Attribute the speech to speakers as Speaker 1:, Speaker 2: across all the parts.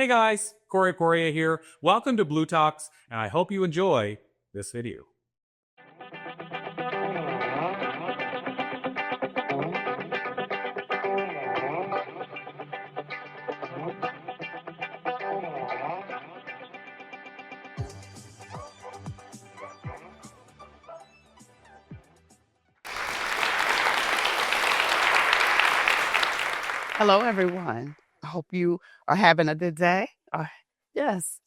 Speaker 1: Hey guys, Corey Correa here. Welcome to Blue Talks, and I hope you enjoy this video.
Speaker 2: Hello, everyone. I hope you are having a good day. Yes,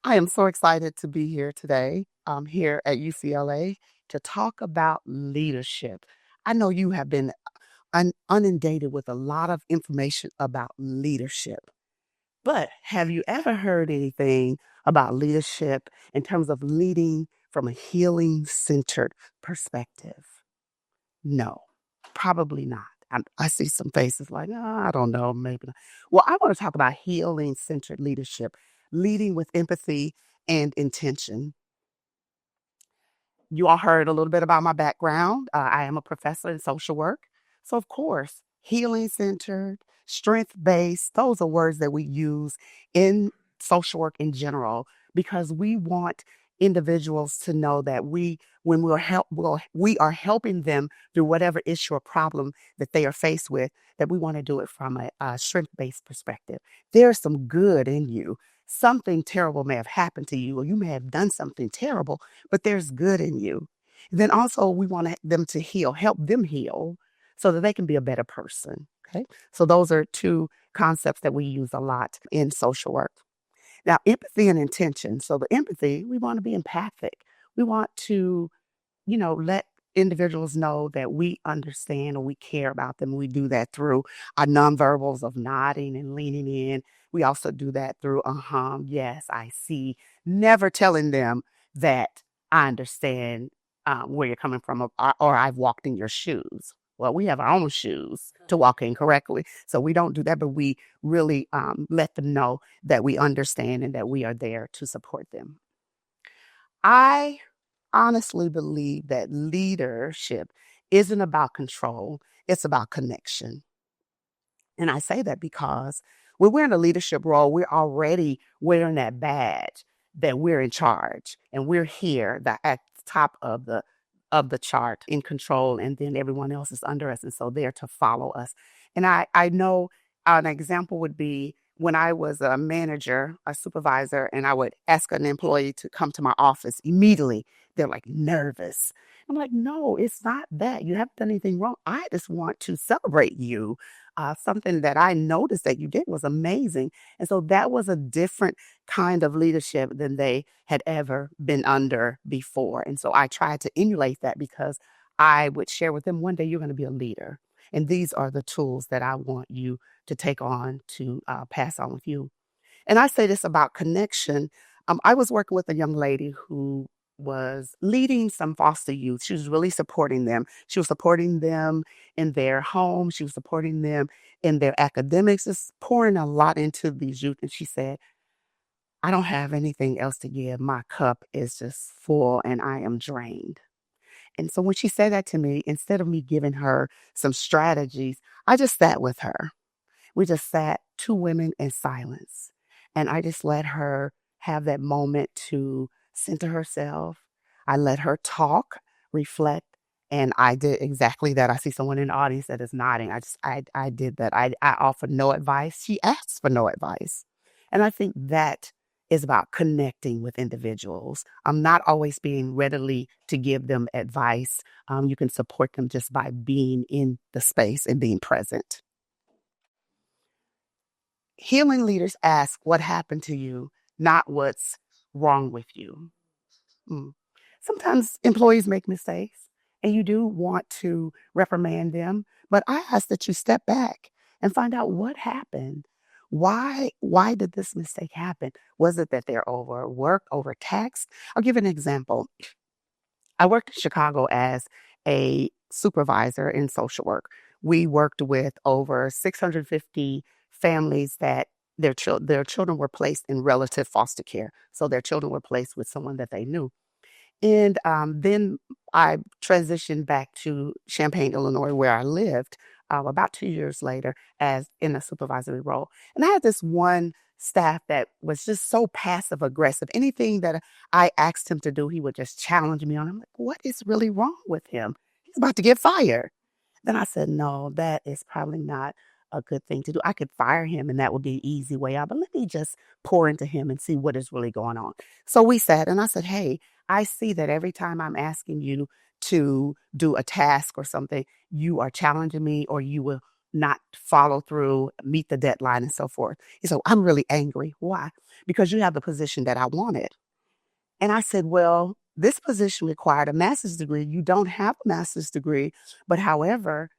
Speaker 2: I am so excited to be here today. I'm here at UCLA to talk about leadership. I know you have been inundated with a lot of information about leadership, but have you ever heard anything about leadership in terms of leading from a healing centered perspective? No, probably not. I see some faces like, I don't know, maybe not. Well, I want to talk about healing centered leadership, leading with empathy and intention. You all heard a little bit about my background. I am a professor in social work. So, of course, healing centered, strength based, those are words that we use in social work in general because we want individuals to know that when we are helping them through whatever issue or problem that they are faced with, that we want to do it from a strength based perspective. There's some good in you. Something terrible may have happened to you, or you may have done something terrible, but there's good in you. Then also we want them to heal, help them heal so that they can be a better person. Okay. So those are two concepts that we use a lot in social work. Now, empathy and intention. So the empathy, we want to be empathic. We want to, let individuals know that we understand or we care about them. We do that through our nonverbals of nodding and leaning in. We also do that through, yes, I see. Never telling them that I understand where you're coming from or I've walked in your shoes. Well, we have our own shoes to walk in correctly. So we don't do that, but we really let them know that we understand and that we are there to support them. I honestly believe that leadership isn't about control, it's about connection. And I say that because when we're in a leadership role, we're already wearing that badge that we're in charge and we're here at the top of the chart in control, and then everyone else is under us and so they're to follow us. And I know an example would be when I was a manager, a supervisor, and I would ask an employee to come to my office immediately. They're like nervous. I'm like, no, it's not that. You haven't done anything wrong. I just want to celebrate you. Something that I noticed that you did was amazing. And so that was a different kind of leadership than they had ever been under before. And so I tried to emulate that because I would share with them, one day you're going to be a leader. And these are the tools that I want you to take on to pass on with you. And I say this about connection. I was working with a young lady who was leading some foster youth. She was really supporting them. She was supporting them in their home. She was supporting them in their academics, just pouring a lot into these youth. And she said, I don't have anything else to give. My cup is just full and I am drained. And so when she said that to me, instead of me giving her some strategies, I just sat with her. We just sat, two women in silence. And I just let her have that moment to center herself. I let her talk, reflect, and I did exactly that. I see someone in the audience that is nodding. I did that. I offered no advice. She asked for no advice. And I think that is about connecting with individuals. I'm not always being readily to give them advice. You can support them just by being in the space and being present. Healing leaders ask what happened to you, not what's wrong with you. Mm. Sometimes employees make mistakes and you do want to reprimand them, but I ask that you step back and find out what happened. Why did this mistake happen? Was it that they're overworked, overtaxed? I'll give an example. I worked in Chicago as a supervisor in social work. We worked with over 650 families that their children were placed in relative foster care. So their children were placed with someone that they knew. And then I transitioned back to Champaign, Illinois, where I lived about 2 years later as in a supervisory role. And I had this one staff that was just so passive aggressive. Anything that I asked him to do, he would just challenge me on. I'm like, what is really wrong with him? He's about to get fired. Then I said, no, that is probably not a good thing to do. I could fire him and that would be an easy way out, but let me just pour into him and see what is really going on. So we sat and I said, hey, I see that every time I'm asking you to do a task or something, you are challenging me or you will not follow through, meet the deadline, and so forth. He said, I'm really angry. Why? Because you have the position that I wanted. And I said, well, this position required a master's degree. You don't have a master's degree, but however,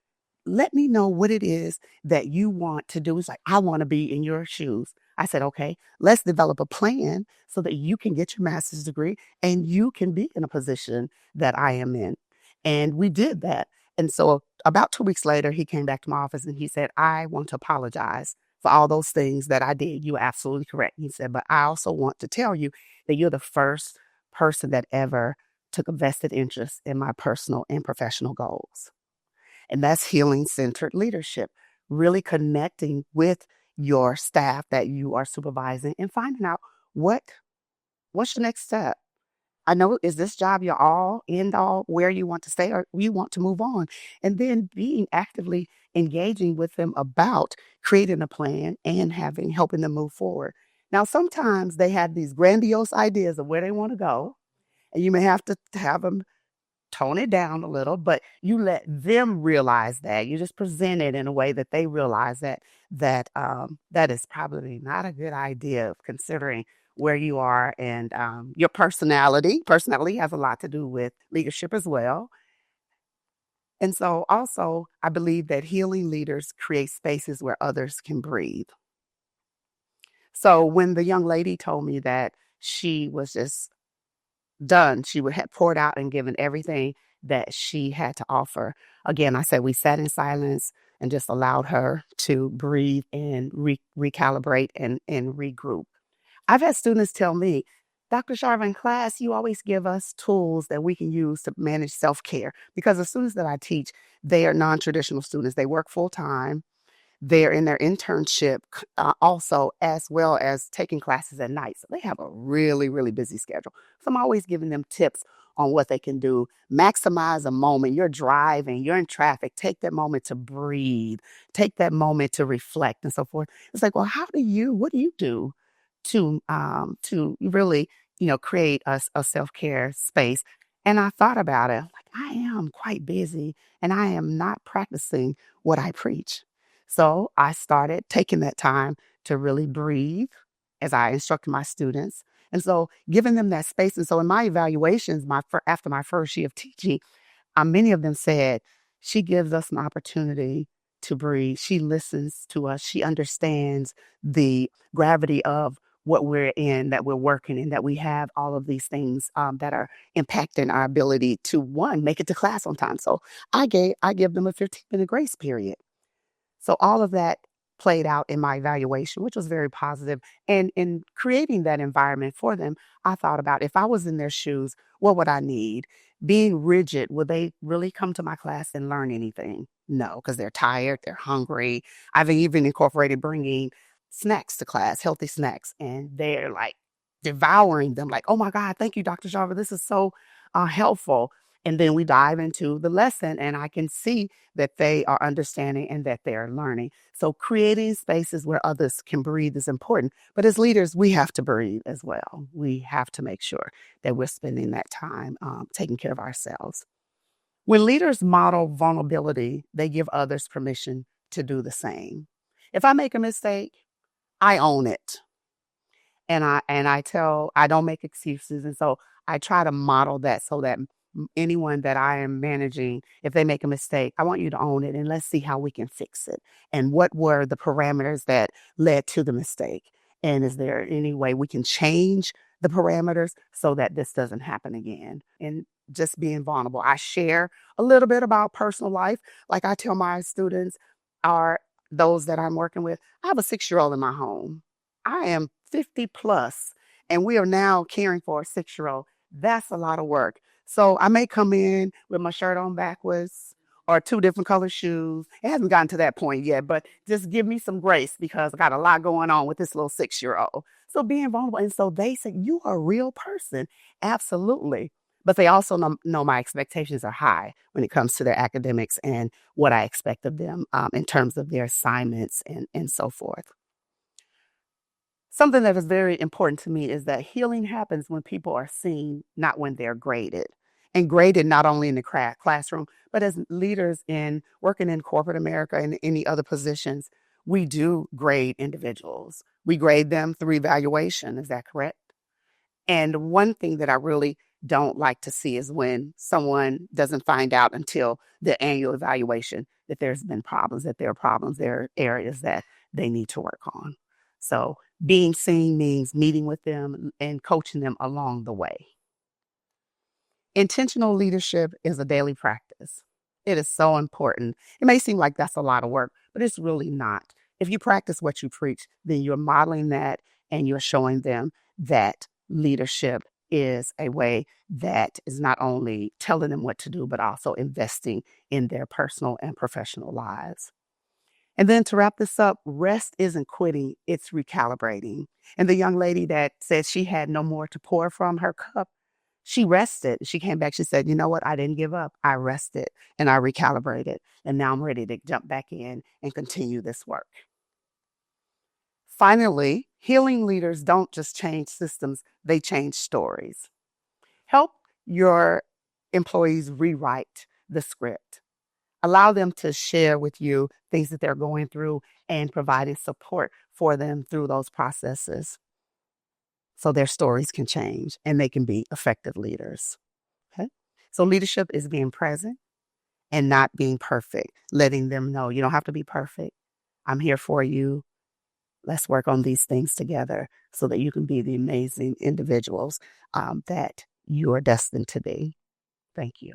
Speaker 2: let me know what it is that you want to do. It's like, I want to be in your shoes. I said, okay, let's develop a plan so that you can get your master's degree and you can be in a position that I am in. And we did that. And so about 2 weeks later, he came back to my office and he said, I want to apologize for all those things that I did. You were absolutely correct. He said, but I also want to tell you that you're the first person that ever took a vested interest in my personal and professional goals. And that's healing centered leadership, really connecting with your staff that you are supervising and finding out what's your next step. I know, is this job your all, end all, where you want to stay or you want to move on? And then being actively engaging with them about creating a plan and helping them move forward. Now, sometimes they have these grandiose ideas of where they want to go, and you may have to have them tone it down a little, but you let them realize that. You just present it in a way that they realize that is probably not a good idea considering where you are and your personality. Personality has a lot to do with leadership as well. And so also, I believe that healing leaders create spaces where others can breathe. So when the young lady told me that she was just done. She would have poured out and given everything that she had to offer. Again, I said we sat in silence and just allowed her to breathe and recalibrate and regroup. I've had students tell me, Dr. Sharva, in class, you always give us tools that we can use to manage self-care because the students that I teach, they are non-traditional students. They work full time. They're in their internship also, as well as taking classes at night. So they have a really, really busy schedule. So I'm always giving them tips on what they can do. Maximize a moment. You're driving, you're in traffic. Take that moment to breathe. Take that moment to reflect and so forth. It's like, well, what do you do to really, create a self-care space? And I thought about it. Like, I am quite busy and I am not practicing what I preach. So I started taking that time to really breathe as I instructed my students. And so giving them that space. And so in my evaluations, after my first year of teaching, many of them said, she gives us an opportunity to breathe. She listens to us. She understands the gravity of what we're in, that we're working in, that we have all of these things that are impacting our ability to, one, make it to class on time. So I give them a 15-minute grace period. So all of that played out in my evaluation, which was very positive. And in creating that environment for them, I thought about if I was in their shoes, what would I need? Being rigid, would they really come to my class and learn anything? No, because they're tired, they're hungry. I've even incorporated bringing snacks to class, healthy snacks, and they're like devouring them, like, oh my God, thank you, Dr. Sharva. This is so helpful. And then we dive into the lesson, and I can see that they are understanding and that they're learning. So creating spaces where others can breathe is important. But as leaders, we have to breathe as well. We have to make sure that we're spending that time taking care of ourselves. When leaders model vulnerability, they give others permission to do the same. If I make a mistake, I own it. And I don't make excuses. And so I try to model that so that anyone that I am managing, if they make a mistake, I want you to own it and let's see how we can fix it. And what were the parameters that led to the mistake? And is there any way we can change the parameters so that this doesn't happen again? And just being vulnerable. I share a little bit about personal life. Like I tell my students, are those that I'm working with, I have a 6-year-old in my home. I am 50 plus, and we are now caring for a 6-year-old. That's a lot of work. So I may come in with my shirt on backwards, or two different color shoes. It hasn't gotten to that point yet, but just give me some grace because I got a lot going on with this little 6-year-old. So being vulnerable. And so they say, you are a real person. Absolutely. But they also know my expectations are high when it comes to their academics and what I expect of them in terms of their assignments and so forth. Something that is very important to me is that healing happens when people are seen, not when they're graded. And graded not only in the classroom, but as leaders in working in corporate America and any other positions, we do grade individuals. We grade them through evaluation. Is that correct? And one thing that I really don't like to see is when someone doesn't find out until the annual evaluation that there's been problems, that there are problems, there are areas that they need to work on. So being seen means meeting with them and coaching them along the way. Intentional leadership is a daily practice. It is so important. It may seem like that's a lot of work, but it's really not. If you practice what you preach, then you're modeling that and you're showing them that leadership is a way that is not only telling them what to do, but also investing in their personal and professional lives. And then to wrap this up, rest isn't quitting, it's recalibrating. And the young lady that said she had no more to pour from her cup, she rested. She came back, she said, you know what? I didn't give up. I rested and I recalibrated. And now I'm ready to jump back in and continue this work. Finally, healing leaders don't just change systems, they change stories. Help your employees rewrite the script. Allow them to share with you things that they're going through and providing support for them through those processes so their stories can change and they can be effective leaders. Okay? So leadership is being present and not being perfect, letting them know you don't have to be perfect. I'm here for you. Let's work on these things together so that you can be the amazing individuals that you are destined to be. Thank you.